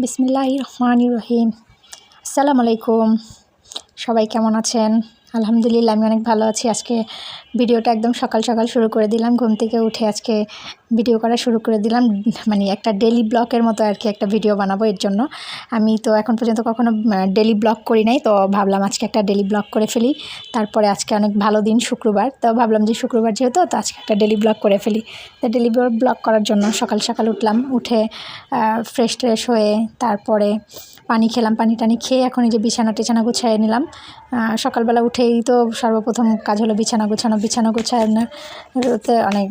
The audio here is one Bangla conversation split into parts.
বিসমিল্লাহির রহমানির রহিম। আসসালামু আলাইকুম। সবাই কেমন আছেন? আলহামদুলিল্লাহ আমি অনেক ভালো আছি। আজকে ভিডিওটা একদম সকাল সকাল শুরু করে দিলাম। ঘুম থেকে উঠে আজকে ভিডিও করা শুরু করে দিলাম। মানে একটা ডেইলি ব্লগের মতো আর কি একটা ভিডিও বানাবো। এর জন্য আমি তো এখন পর্যন্ত কখনো ডেইলি ব্লগ করি নাই, তো ভাবলাম আজকে একটা ডেইলি ব্লগ করে ফেলি। তারপরে আজকে অনেক ভালো দিন, শুক্রবার, তো ভাবলাম যে শুক্রবার যেহেতু, তো আজকে একটা ডেইলি ব্লগ করে ফেলি। তো ডেইলি ব্লগ করার জন্য সকাল সকাল উঠলাম, উঠে ফ্রেশ হয়ে তারপরে পানি খেলাম। পানি টানি খেয়ে এখন এই যে বিছানা গুছিয়ে নিলাম। সকালবেলা উঠেই তো সর্বপ্রথম কাজ হলো বিছানা গুছানোতে অনেক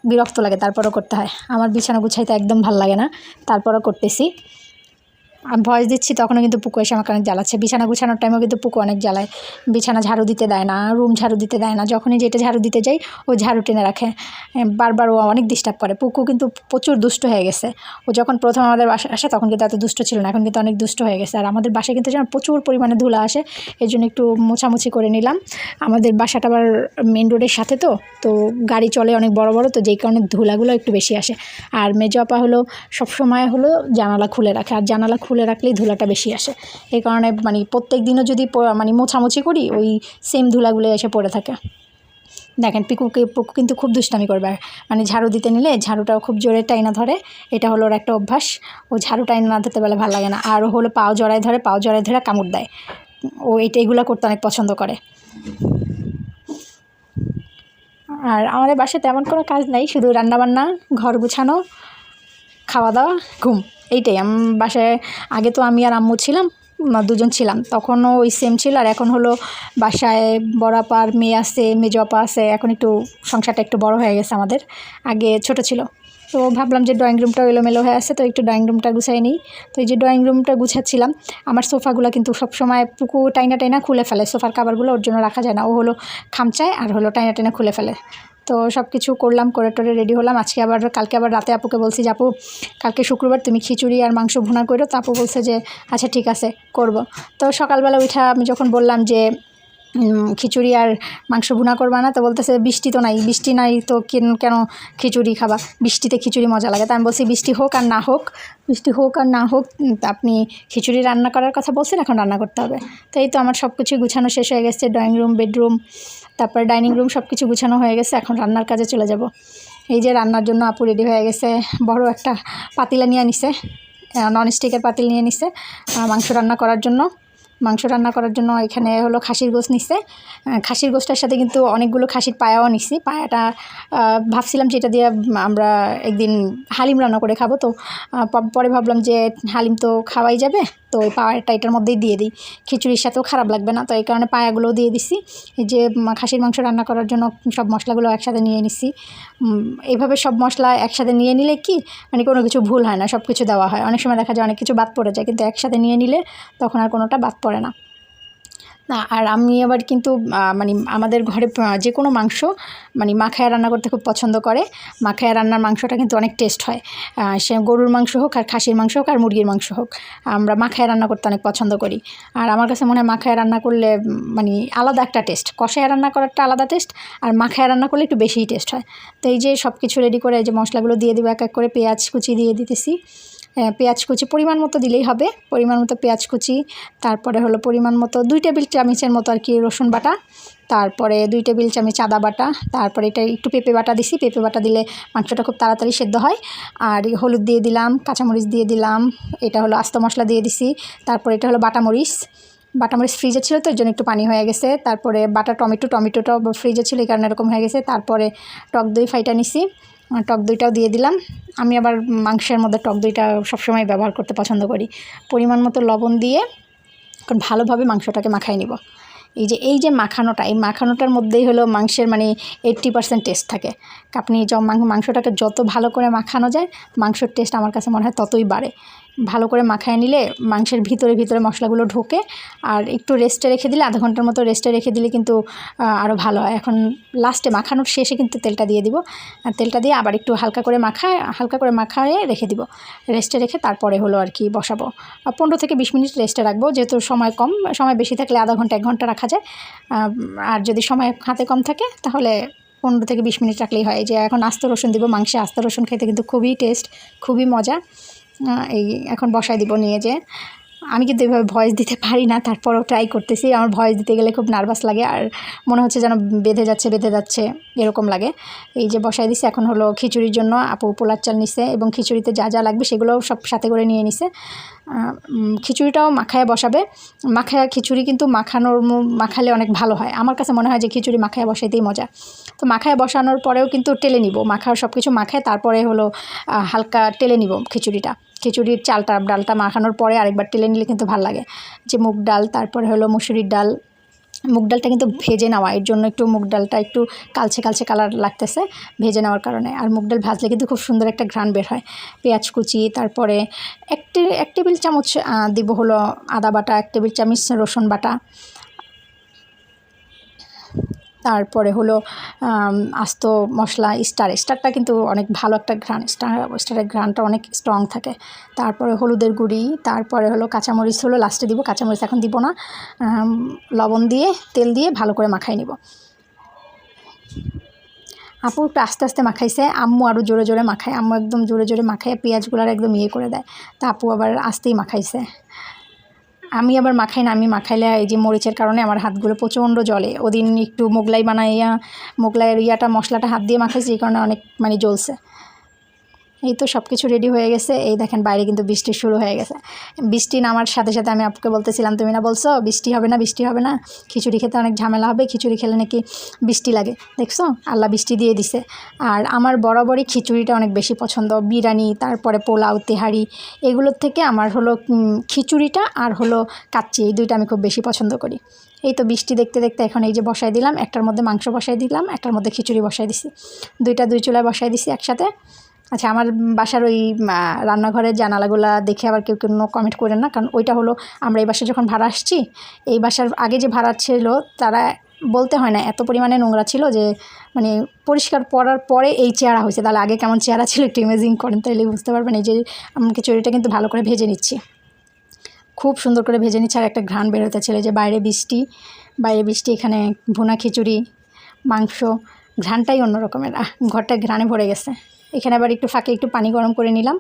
বিরক্ত লাগে, তারপরও করতে হয়। আমার বিছানা গুছাইতে একদম ভাল লাগে না, তারপরও করতেছি। আমি ভয়েস দিচ্ছি তখনও কিন্তু পুকু এসে আমাকে অনেক জ্বালাচ্ছে। বিছানা গুছানোর টাইমেও কিন্তু পুকু অনেক জ্বালায়। বিছানা ঝাড়ু দিতে দেয় না, রুম ঝাড়ু দিতে দেয় না। যখনই যেটা ঝাড়ু দিতে যাই ও ঝাড়ু টেনে রাখে। বারবার ও অনেক ডিস্টার্ব করে। পুকু কিন্তু প্রচুর দুষ্ট হয়ে গেছে। ও যখন প্রথম আমাদের বাসায় আসে তখন কিন্তু এত দুষ্ট ছিল না, এখন কিন্তু অনেক দুষ্ট হয়ে গেছে। আর আমাদের বাসায় কিন্তু যেন প্রচুর পরিমাণে ধুলা আসে, এই জন্য একটু মোছামুছি করে নিলাম। আমাদের বাসাটা আবার মেন রোডের সাথে, তো গাড়ি চলে অনেক বড় বড়, তো যেই কারণে ধুলাগুলো একটু বেশি আসে। আর মেজো আপা হলো সবসময় হলো জানালা খুলে রাখে, আর জানালা খুলে রাখলেই ধুলাটা বেশি আসে। এই কারণে মানে প্রত্যেক দিনও যদি মানে মোছামুছি করি, ওই সেম ধুলাগুলো এসে পড়ে থাকে। দেখেন পুকু কিন্তু খুব দুষ্টামি করবে। মানে ঝাড়ু দিতে নিলে ঝাড়ুটাও খুব জোরে টাইনা ধরে। এটা হলো ওর একটা অভ্যাস। ও ঝাড়ু টাইনা না ধরতে পারলে ভালো লাগে না। আর হলো পাও জড়ায় ধরে কামড় দেয়। ও এগুলো করতে অনেক পছন্দ করে। আর আমাদের বাসায় তেমন কোনো কাজ নাই, শুধু রান্নাবান্না, ঘর গুছানো, খাওয়া দাওয়া, ঘুম, এইটাই। বাসায় আগে তো আমি আর আম্মু ছিলাম, দুজন ছিলাম, তখনও ওই সেম ছিল। আর এখন হলো বাসায় বড় আপার মেয়ে আছে, মেজো আপা আছে। এখন একটু সংসারটা একটু বড় হয়ে গেছে আমাদের, আগে ছোট ছিল। তো ভাবলাম যে ড্রয়িং রুমটা এলোমেলো হয়ে আছে, তো একটু ড্রয়িং রুমটা গুছাই নিই। তো এই যে ড্রয়িং রুমটা গুছাচ্ছিলাম, আমার সোফাগুলো কিন্তু সবসময় পুকু টাইনা খুলে ফেলে। সোফার কাভারগুলো ওর জন্য রাখা যায় না, ও হলো খামচায় আর হলো টাইনা খুলে ফেলে। তো সব কিছু করলাম, করে টোরে রেডি হলাম। কালকে আবার রাতে আপুকে বলছি যে আপু কালকে শুক্রবার তুমি খিচুড়ি আর মাংস ভুনা করো। তো আপু বলছে যে আচ্ছা ঠিক আছে করব। তো সকালবেলা উঠে আমি যখন বললাম যে খিচুড়ি আর মাংস ভুনা করবা না, তো বলতেছে বৃষ্টি নাই তো কেন খিচুড়ি খাবা, বৃষ্টিতে খিচুড়ি মজা লাগে। তো আমি বলছি বৃষ্টি হোক আর না হোক আপনি খিচুড়ি রান্না করার কথা বলছেন, এখন রান্না করতে হবে। তো এই তো আমার সব কিছু গুছানো শেষ হয়ে গেছে। ড্রয়িং রুম, বেডরুম, তারপরে ডাইনিং রুম সব কিছু গুছানো হয়ে গেছে। এখন রান্নার কাজে চলে যাব। এই যে রান্নার জন্য আপু রেডি হয়ে গেছে, বড় একটা পাতিলা নিয়ে নিছে, ননস্টিকের পাতিল নিয়ে নিছে মাংস রান্না করার জন্য। এখানে হলো খাসির গোশত নিচ্ছে। খাসির গোশটার সাথে কিন্তু অনেকগুলো খাসির পায়াও নিচ্ছি। পায়াটা ভাবছিলাম যে এটা দিয়ে আমরা একদিন হালিম রান্না করে খাবো। তো পরে ভাবলাম যে হালিম তো খাওয়াই যাবে, তো ওই পায়াটা এটার মধ্যেই দিয়ে দিই, খিচুড়ির সাথেও খারাপ লাগবে না। তো এই কারণে পায়াগুলোও দিয়ে দিচ্ছি। এই যে খাসির মাংস রান্না করার জন্য সব মশলাগুলো একসাথে নিয়ে নিচ্ছি। এইভাবে সব মশলা একসাথে নিয়ে নিলে কি মানে কোনো কিছু ভুল হয় না, সব কিছু দেওয়া হয়। অনেক সময় দেখা যায় অনেক কিছু বাদ পড়ে যায়, কিন্তু একসাথে নিয়ে নিলে তখন আর কোনোটা বাদ পড়ে না। আর আমি আবার কিন্তু মানে আমাদের ঘরে যে কোনো মাংস মানে মাখায়া রান্না করতে খুব পছন্দ করে। মাখায়া রান্নার মাংসটা কিন্তু অনেক টেস্ট হয়। সে গরুর মাংস হোক, আর খাসির মাংস হোক, আর মুরগির মাংস হোক, আমরা মাখায়া রান্না করতে অনেক পছন্দ করি। আর আমার কাছে মনে হয় মাখায়া রান্না করলে মানে আলাদা একটা টেস্ট। কষায়া রান্না করারটা আলাদা টেস্ট, আর মাখায়া রান্না করলে একটু বেশিই টেস্ট হয়। তো এই যে সব কিছু রেডি করে এই যে মশলাগুলো দিয়ে দেবো এক এক করে। পেঁয়াজ কুচি দিয়ে দিতেছি। পেঁয়াজ কুচি পরিমাণ মতো দিলেই হবে, পরিমাণ মতো পেঁয়াজ কুচি। তারপরে হলো পরিমাণ মতো 2 টেবিল চামচের মতো আর কি রসুন বাটা, তারপরে 2 টেবিল চামচ আদা বাটা, তারপরে এটা একটু পেঁপে বাটা দিছি। পেঁপে বাটা দিলে মাংসটা খুব তাড়াতাড়ি সেদ্ধ হয়। আর হলুদ দিয়ে দিলাম, কাঁচামরিচ দিয়ে দিলাম, এটা হলো আস্ত মশলা দিয়ে দিছি। তারপরে এটা হলো বাটামরিচ ফ্রিজে ছিল, তো এর জন্য একটু পানি হয়ে গেছে। তারপরে বাটা টমেটোটাও ফ্রিজে ছিল, এই কারণে এরকম হয়ে গেছে। তারপরে টক দই ফাইটা নিছি, টক দইটাও দিয়ে দিলাম। আমি আবার মাংসের মধ্যে টক দইটা সবসময় ব্যবহার করতে পছন্দ করি। পরিমাণ মতো লবণ দিয়ে এখন ভালোভাবে মাংসটাকে মাখাই নিব। এই যে মাখানোটার মধ্যেই হলো মাংসের মানে 80% টেস্ট থাকে। আপনি মাংসটাকে যত ভালো করে মাখানো যায়, মাংসের টেস্ট আমার কাছে মনে হয় ততই বাড়ে। ভালো করে মাখায় নিলে মাংসের ভিতরে মশলাগুলো ঢোকে। আর একটু রেস্টে রেখে দিলে, আধা ঘন্টার মতো রেস্টে রেখে দিলে কিন্তু আরও ভালো হয়। এখন লাস্টে মাখানোর শেষে কিন্তু তেলটা দিয়ে দিব। তেলটা দিয়ে আবার একটু হালকা করে মাখায় রেখে দিব। রেস্টে রেখে তারপরে হলো আর কি বসাবো। 15 থেকে 20 মিনিট রেস্টে রাখবো, যেহেতু সময় কম। সময় বেশি থাকলে আধা ঘন্টা 1 ঘন্টা রাখা যায়। আর যদি সময় হাতে কম থাকে তাহলে 15 থেকে 20 মিনিট রাখলেই হয়। যে এখন আস্ত রসুন দিব মাংসে। আস্ত রসুন খেতে কিন্তু খুবই টেস্ট, খুবই মজা। এই এখন বসায় দিব নিয়ে যে। আমি কিন্তু এভাবে ভয়েস দিতে পারি না, তারপরও ট্রাই করতেছি। আমার ভয়েস দিতে গেলে খুব নার্ভাস লাগে, আর মনে হচ্ছে যেন বেঁধে যাচ্ছে এরকম লাগে। এই যে বসায় দিছি। এখন হলো খিচুড়ির জন্য আপু পোলার চাল নিছে এবং খিচুড়িতে যা যা লাগবে সেগুলোও সব সাথে করে নিয়ে নিছে। খিচুড়িটাও মাখায় বসাবে। খিচুড়ি কিন্তু মাখালে অনেক ভালো হয়। আমার কাছে মনে হয় যে খিচুড়ি মাখায় বসাইতেই মজা। তো মাখায় বসানোর পরেও কিন্তু টেলে নিব, সব কিছু মাখায় তারপরে হলো হালকা টেলে নিব খিচুড়ির ডালটা মাখানোর পরে আরেকবার টেলে নিলে কিন্তু ভালো লাগে। যে মুগ ডাল, তারপরে হলো মুসুরির ডাল। মুগ ডালটা কিন্তু ভেজে নেওয়া, এর জন্য একটু মুগ ডালটা একটু কালচে কালার লাগতেছে ভেজে নেওয়ার কারণে। আর মুগ ডাল ভাজলে কিন্তু খুব সুন্দর একটা ঘ্রাণ বের হয়। পেঁয়াজ কুচি, তারপরে এক টেবিল চামচ দিব হলো আদা বাটা, 1 টেবিল চামচ রসুন বাটা, তারপরে হলো আস্ত মশলা স্টারটা কিন্তু অনেক ভালো একটা ঘ্রাণ, স্টারের ঘ্রাণটা অনেক স্ট্রং থাকে। তারপরে হলুদের গুঁড়ি, তারপরে হলো কাঁচামরিচ হলো লাস্টে দিব, কাঁচামরিচ এখন দিব না। লবণ দিয়ে তেল দিয়ে ভালো করে মাখাই নিব। আপু একটু আস্তে আস্তে মাখাইছে, আম্মু আরও জোরে জোরে মাখায়। আম্মু একদম জোরে জোরে মাখায়, পেঁয়াজগুলার একদম করে দেয়। তা আপু আবার আস্তেই মাখাইছে। আমি আবার মাখাই না, আমি মাখাইলে এই যে মরিচের কারণে আমার হাতগুলো প্রচণ্ড জ্বলে। ওদিন একটু মোগলাইয়ের মশলাটা হাত দিয়ে মাখাইছি, এই কারণে অনেক জ্বলছে। এই তো সব কিছু রেডি হয়ে গেছে। এই দেখেন বাইরে কিন্তু বৃষ্টি শুরু হয়ে গেছে। বৃষ্টি নামার সাথে সাথে আমি আপুকে বলতেছিলাম, তুমি না বলছো বৃষ্টি হবে না, খিচুড়ি খেতে অনেক ঝামেলা হবে, খিচুড়ি খেলে নাকি বৃষ্টি লাগে। দেখছো, আল্লাহ বৃষ্টি দিয়ে দিছে। আর আমার বরাবরই খিচুড়িটা অনেক বেশি পছন্দ। বিরিয়ানি, তারপরে পোলাও, তেহারি, এগুলোর থেকে আমার হলো খিচুড়িটা আর হলো কাচ্চি, এই দুইটা আমি খুব বেশি পছন্দ করি। এই তো বৃষ্টি দেখতে দেখতে এখন এই যে বসাই দিলাম, একটার মধ্যে মাংস বসাই দিলাম, একটার মধ্যে খিচুড়ি বসাই দিছি। দুই চুলায় বসাই দিছি একসাথে। আচ্ছা, আমার বাসার ওই রান্নাঘরের জানালাগুলা দেখে আবার কেউ কমেন্ট করেন না, কারণ ওইটা হলো আমরা এই বাসায় যখন ভাড়া আসছি, এই বাসার আগে যে ভাড়া ছিল তারা বলতে হয় না এত পরিমাণে নোংরা ছিল যে পরিষ্কার করার পরে এই চেহারা হয়েছে। তাহলে আগে কেমন চেহারা ছিল একটু ইমেজিং করেন, তাহলে বুঝতে পারবেন। এই যে আমি খিচুড়িটা কিন্তু ভালো করে ভেজে নিচ্ছি, খুব সুন্দর করে ভেজে নিচ্ছি। আর একটা ঘ্রাণ বেরোতে ছিল যে বাইরে বৃষ্টি, এখানে ভুনা খিচুড়ি, মাংস, ঘ্রাণটাই অন্যরকমের। ঘরটা ঘ্রাণে ভরে গেছে। এখানে আবার একটু ফাঁকে একটু পানি গরম করে নিলাম।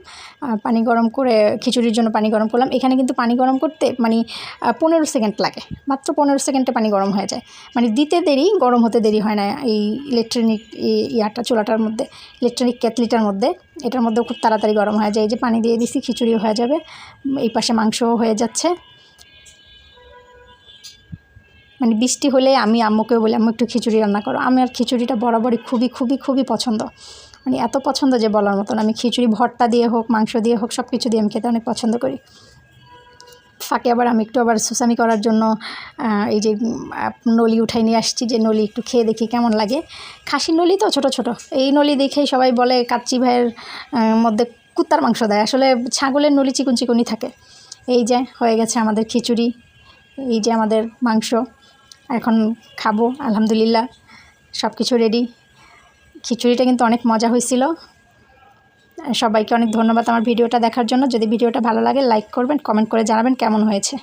পানি গরম করে খিচুড়ির জন্য পানি গরম করলাম। এখানে কিন্তু পানি গরম করতে 15 সেকেন্ড লাগে, মাত্র 15 সেকেন্ডে পানি গরম হয়ে যায়। দিতে দেরি, গরম হতে দেরি হয় না। এই ইলেকট্রনিক চুলাটার মধ্যে, ইলেকট্রনিক কেটলিটার মধ্যে, এটার মধ্যেও খুব তাড়াতাড়ি গরম হয়ে যায়। এই যে পানি দিয়ে দিছি, খিচুড়িও হয়ে যাবে। এই পাশে মাংসও হয়ে যাচ্ছে। বৃষ্টি হলে আমি আম্মুকেও বলি, আম্মু একটু খিচুড়ি রান্না করো। আমি আর খিচুড়িটা বরাবরই খুবই খুবই খুবই পছন্দ, এত পছন্দ যে বলার মতন। আমি খিচুড়ি ভর্তা দিয়ে হোক, মাংস দিয়ে হোক, সব কিছু দিয়ে আমি খেতে অনেক পছন্দ করি। ফাঁকে আবার আমি একটু সুসামি করার জন্য এই যে নলি উঠাই নিয়ে আসছি, যে নলি একটু খেয়ে দেখি কেমন লাগে। খাসির নলি তো ছোট ছোট, এই নলি দেখেই সবাই বলে কাচ্চি ভাইয়ের মধ্যে কুত্তার মাংস দেয়। আসলে ছাগলের নলি চিকন চিকনই থাকে। এই যে হয়ে গেছে আমাদের খিচুড়ি, এই যে আমাদের মাংস। এখন খাবো আলহামদুলিল্লাহ, সব কিছু রেডি। খিচুড়িটা কিন্তু অনেক মজা হয়েছিল। সবাইকে অনেক ধন্যবাদ আমার ভিডিওটা দেখার জন্য। যদি ভিডিওটা ভালো লাগে লাইক করবেন, কমেন্ট করে জানাবেন কেমন হয়েছে।